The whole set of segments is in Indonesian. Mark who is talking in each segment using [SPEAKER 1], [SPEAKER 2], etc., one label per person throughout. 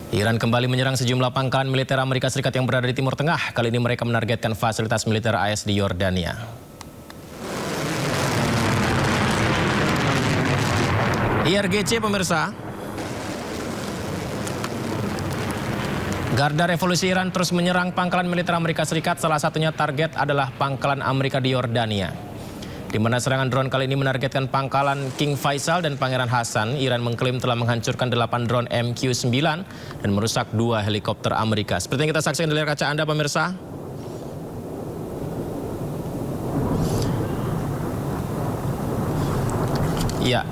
[SPEAKER 1] Iran kembali menyerang sejumlah pangkalan militer Amerika Serikat yang berada di Timur Tengah. Kali ini mereka menargetkan fasilitas militer AS di Yordania. IRGC pemirsa. Garda Revolusi Iran terus menyerang pangkalan militer Amerika Serikat. Salah satunya target adalah pangkalan Amerika di Yordania, di mana serangan drone kali ini menargetkan pangkalan King Faisal dan Pangeran Hasan. Iran mengklaim telah menghancurkan 8 drone MQ-9 dan merusak 2 helikopter Amerika. Seperti yang kita saksikan di layar kaca Anda pemirsa. Ya,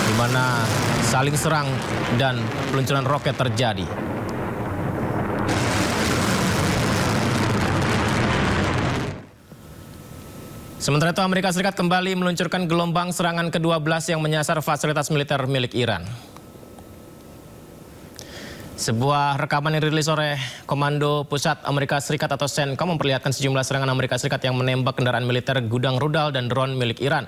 [SPEAKER 1] di mana saling serang dan peluncuran roket terjadi. Sementara itu Amerika Serikat kembali meluncurkan gelombang serangan ke-12 yang menyasar fasilitas militer milik Iran. Sebuah rekaman yang dirilis oleh Komando Pusat Amerika Serikat atau CENTCOM memperlihatkan sejumlah serangan Amerika Serikat yang menembak kendaraan militer, gudang rudal, dan drone milik Iran.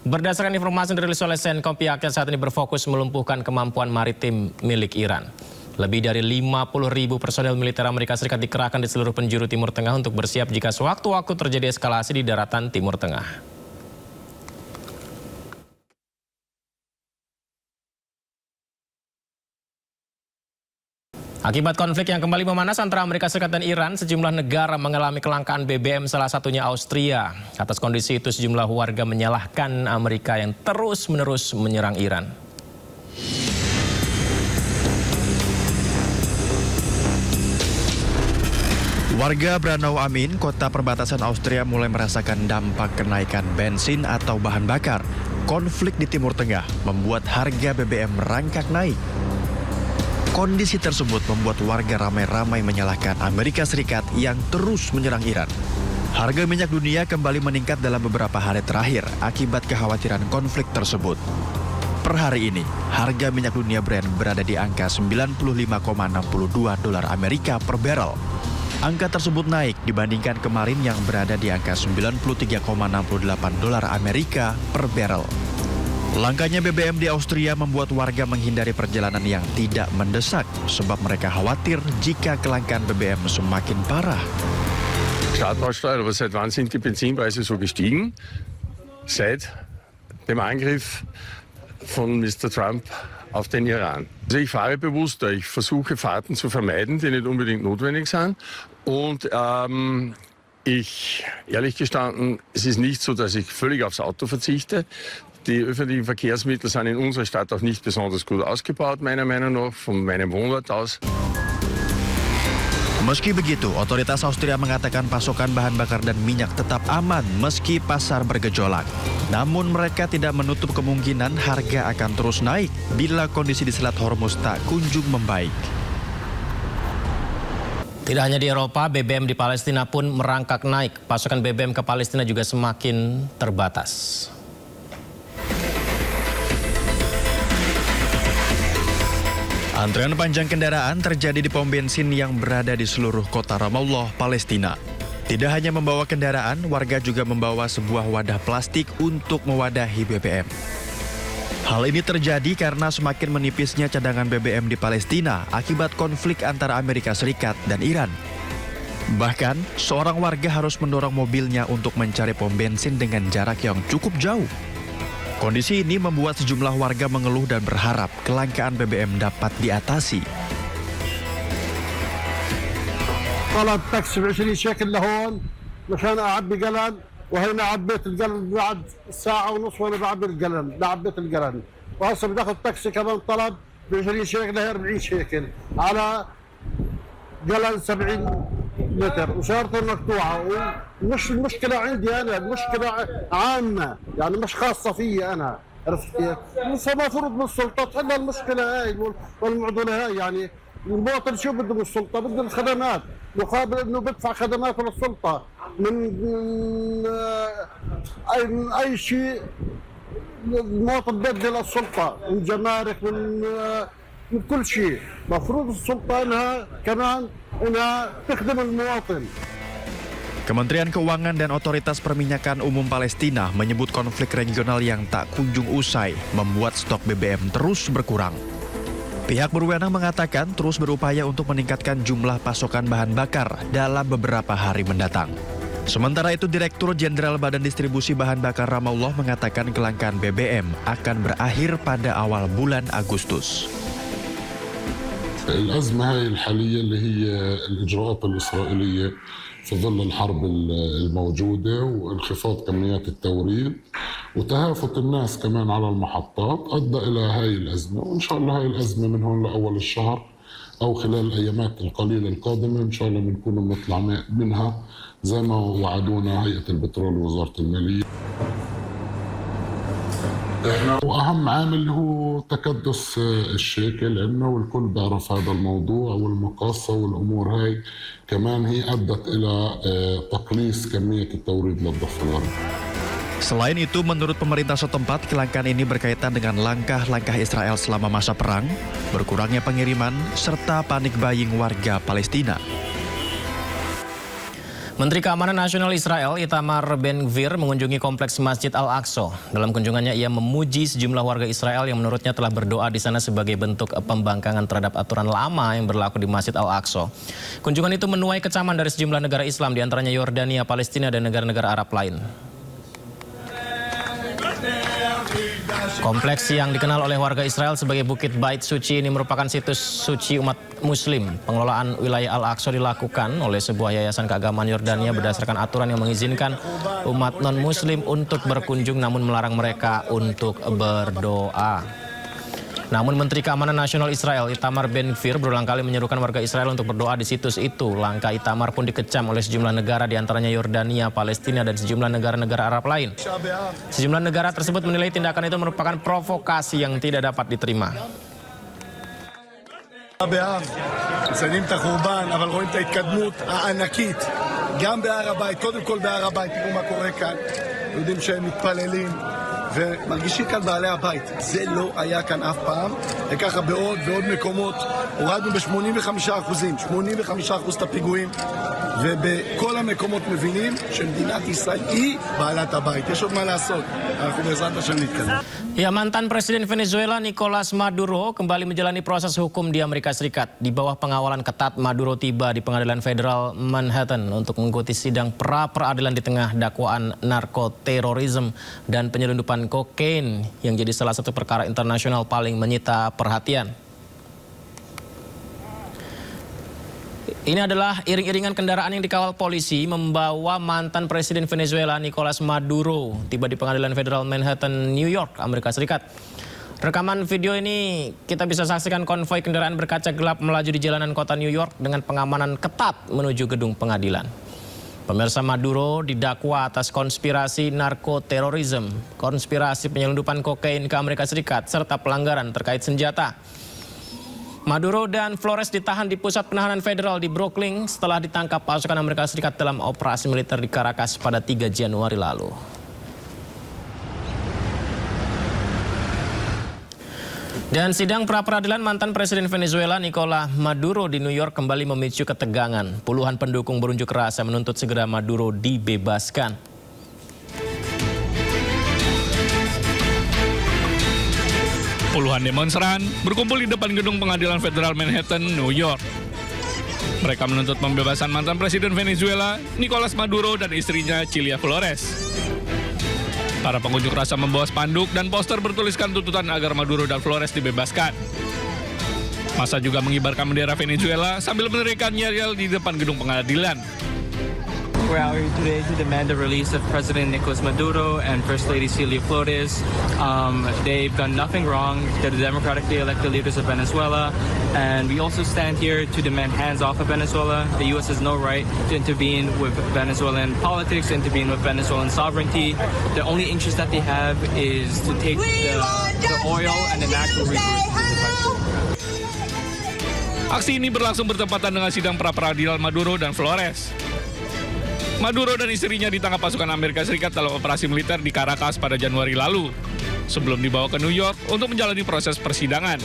[SPEAKER 1] Berdasarkan informasi yang dirilis oleh CENTCOM, pihaknya saat ini berfokus melumpuhkan kemampuan maritim milik Iran. Lebih dari 50.000 personel militer Amerika Serikat dikerahkan di seluruh penjuru Timur Tengah untuk bersiap jika sewaktu-waktu terjadi eskalasi di daratan Timur Tengah. Akibat konflik yang kembali memanas antara Amerika Serikat dan Iran, sejumlah negara mengalami kelangkaan BBM, salah satunya Austria. Atas kondisi itu, sejumlah warga menyalahkan Amerika yang terus-menerus menyerang Iran.
[SPEAKER 2] Warga Branau Amin, kota perbatasan Austria, mulai merasakan dampak kenaikan bensin atau bahan bakar. Konflik di Timur Tengah membuat harga BBM merangkak naik. Kondisi tersebut membuat warga ramai-ramai menyalahkan Amerika Serikat yang terus menyerang Iran. Harga minyak dunia kembali meningkat dalam beberapa hari terakhir akibat kekhawatiran konflik tersebut. Per hari ini, harga minyak dunia Brent berada di angka 95,62 dolar Amerika per barrel. Angka tersebut naik dibandingkan kemarin yang berada di angka 93,68 dolar Amerika per barrel. Langkanya BBM di Austria membuat warga menghindari perjalanan yang tidak mendesak sebab mereka khawatir jika kelangkaan BBM semakin parah.
[SPEAKER 3] Startaussteuer, aber seit wann sind die Benzinpreise so gestiegen? Seit dem Angriff von Mr. Trump auf den Iran. Also ich fahre bewusster, ich versuche Fahrten zu vermeiden, die nicht unbedingt notwendig sind. Und ehrlich gestanden, es ist nicht so, dass ich völlig aufs Auto verzichte. Die öffentlichen Verkehrsmittel sind in unserer Stadt auch nicht besonders gut ausgebaut, meiner Meinung nach, von meinem Wohnort aus.
[SPEAKER 2] Meski begitu, otoritas Austria mengatakan pasokan bahan bakar dan minyak tetap aman meski pasar bergejolak. Namun mereka tidak menutup kemungkinan harga akan terus naik bila kondisi di Selat Hormuz tak kunjung membaik.
[SPEAKER 1] Tidak hanya di Eropa, BBM di Palestina pun merangkak naik. Pasokan BBM ke Palestina juga semakin terbatas.
[SPEAKER 2] Antrean panjang kendaraan terjadi di pom bensin yang berada di seluruh kota Ramallah, Palestina. Tidak hanya membawa kendaraan, warga juga membawa sebuah wadah plastik untuk mewadahi BBM. Hal ini terjadi karena semakin menipisnya cadangan BBM di Palestina akibat konflik antara Amerika Serikat dan Iran. Bahkan, seorang warga harus mendorong mobilnya untuk mencari pom bensin dengan jarak yang cukup jauh. Kondisi ini membuat sejumlah warga mengeluh dan berharap kelangkaan BBM dapat diatasi.
[SPEAKER 4] طلب تاكسي ب 20 شيكل لهون مشان اعبي جلن وهنا عبيت الجلن بعد ساعة ونص وانا بعبي الجلن عبيت الجلن وهسه بدي اخذ تاكسي كمان طلب ب 20 شيكل ل 40 شيكل على جلن 70 لتر وسيارته مقطوعة. ومش المشكلة عندي انا، المشكلة عامة يعني مش خاصة فيي انا، عرفت كيف؟ فمفروض من السلطة تحل المشكلة هاي والمعضلة هاي. يعني المواطن شو بده من السلطة؟ بده الخدمات مقابل انه بدفع خدمات للسلطة من اي شيء المواطن بده للسلطة، من جمارك، من كل شيء. مفروض السلطة انها كمان انها تخدم المواطن.
[SPEAKER 2] Kementerian Keuangan dan Otoritas Perminyakan Umum Palestina menyebut konflik regional yang tak kunjung usai membuat stok BBM terus berkurang. Pihak berwenang mengatakan terus berupaya untuk meningkatkan jumlah pasokan bahan bakar dalam beberapa hari mendatang. Sementara itu, Direktur Jenderal Badan Distribusi Bahan Bakar Ramallah mengatakan kelangkaan BBM akan berakhir pada awal bulan Agustus.
[SPEAKER 5] الأزمة هاي الحالية اللي هي الإجراءات الإسرائيلية في ظل الحرب الموجودة وانخفاض كميات التوريد وتهافت الناس كمان على المحطات أدى إلى هاي الأزمة، وإن شاء الله هاي الأزمة من هون لأول الشهر أو خلال الأيامات القليلة القادمة إن شاء الله بنكون بنطلع منها زي ما وعدونا هيئة البترول ووزارة المالية. وأهم عامل هو تكدس الشيكل عندنا، والكل بيعرف هذا الموضوع، والمقاصة والأمور هاي كمان هي أدت إلى تقليص كمية التوريد للضفة الغربية.
[SPEAKER 2] Selain itu, menurut pemerintah setempat, kelangkaan ini berkaitan dengan langkah-langkah Israel selama masa perang, berkurangnya pengiriman, serta panik buying warga Palestina.
[SPEAKER 1] Menteri Keamanan Nasional Israel Itamar Ben-Gvir mengunjungi kompleks Masjid Al-Aqsa. Dalam kunjungannya ia memuji sejumlah warga Israel yang menurutnya telah berdoa di sana sebagai bentuk pembangkangan terhadap aturan lama yang berlaku di Masjid Al-Aqsa. Kunjungan itu menuai kecaman dari sejumlah negara Islam, diantaranya Yordania, Palestina, dan negara-negara Arab lain. Kompleks yang dikenal oleh warga Israel sebagai Bukit Bait Suci ini merupakan situs suci umat Muslim. Pengelolaan wilayah Al-Aqsa dilakukan oleh sebuah yayasan keagamaan Yordania berdasarkan aturan yang mengizinkan umat non-Muslim untuk berkunjung namun melarang mereka untuk berdoa. Namun Menteri Keamanan Nasional Israel Itamar Ben-Gvir berulang kali menyerukan warga Israel untuk berdoa di situs itu. Langkah Itamar pun dikecam oleh sejumlah negara, diantaranya Yordania, Palestina, dan sejumlah negara-negara Arab lain. Sejumlah negara tersebut menilai tindakan itu merupakan provokasi yang tidak dapat diterima.
[SPEAKER 6] מציינים את החורבן, אבל רואים את ההתקדמות הענקית גם בהר הבית, קודם כל בהר הבית, תראו מה קורה כאן, יודעים שהם מתפללים ומרגישים כאן בעלי הבית, זה לא היה כאן אף פעם, וככה בעוד ועוד מקומות הורדנו ב-85% את הפיגועים, ובכל המקומות מבינים שמדינת ישראל היא בעלת הבית. יש עוד מה לעשות, אנחנו בעזרת השם נתקדם.
[SPEAKER 1] Ya, mantan Presiden Venezuela Nicolas Maduro kembali menjalani proses hukum di Amerika Serikat. Di bawah pengawalan ketat, Maduro tiba di Pengadilan Federal Manhattan untuk mengikuti sidang pra-peradilan di tengah dakwaan narkoterorisme dan penyelundupan kokain yang jadi salah satu perkara internasional paling menyita perhatian. Ini adalah iring-iringan kendaraan yang dikawal polisi membawa mantan Presiden Venezuela Nicolas Maduro tiba di Pengadilan Federal Manhattan, New York, Amerika Serikat. Rekaman video ini kita bisa saksikan konvoi kendaraan berkaca gelap melaju di jalanan kota New York dengan pengamanan ketat menuju gedung pengadilan. Pemirsa, Maduro didakwa atas konspirasi narkoterorisme, konspirasi penyelundupan kokain ke Amerika Serikat, serta pelanggaran terkait senjata. Maduro dan Flores ditahan di pusat penahanan federal di Brooklyn setelah ditangkap pasukan Amerika Serikat dalam operasi militer di Caracas pada 3 Januari lalu. Dan sidang pra-peradilan mantan Presiden Venezuela Nicolas Maduro di New York kembali memicu ketegangan. Puluhan pendukung berunjuk rasa menuntut segera Maduro dibebaskan.
[SPEAKER 7] Puluhan demonstran berkumpul di depan gedung pengadilan Federal Manhattan, New York. Mereka menuntut pembebasan mantan Presiden Venezuela, Nicolas Maduro, dan istrinya, Cilia Flores. Para pengunjuk rasa membawa spanduk dan poster bertuliskan tuntutan agar Maduro dan Flores dibebaskan. Massa juga mengibarkan bendera Venezuela sambil meneriakkan yel-yel di depan gedung pengadilan.
[SPEAKER 8] We're out here today to demand the release of President Nicolas Maduro and First Lady Cilia Flores. They've done nothing wrong. They're the democratically elected leaders of Venezuela. And we also stand here to demand hands off of Venezuela. The U.S. has no right to intervene with Venezuelan politics, intervene with Venezuelan sovereignty. The only interest that they have is to take the oil and the natural resources of the country.
[SPEAKER 7] Aksi ini berlangsung bertepatan dengan sidang pra-peradilan Maduro dan Flores. Maduro dan istrinya ditangkap pasukan Amerika Serikat dalam operasi militer di Caracas pada Januari lalu, sebelum dibawa ke New York untuk menjalani proses persidangan.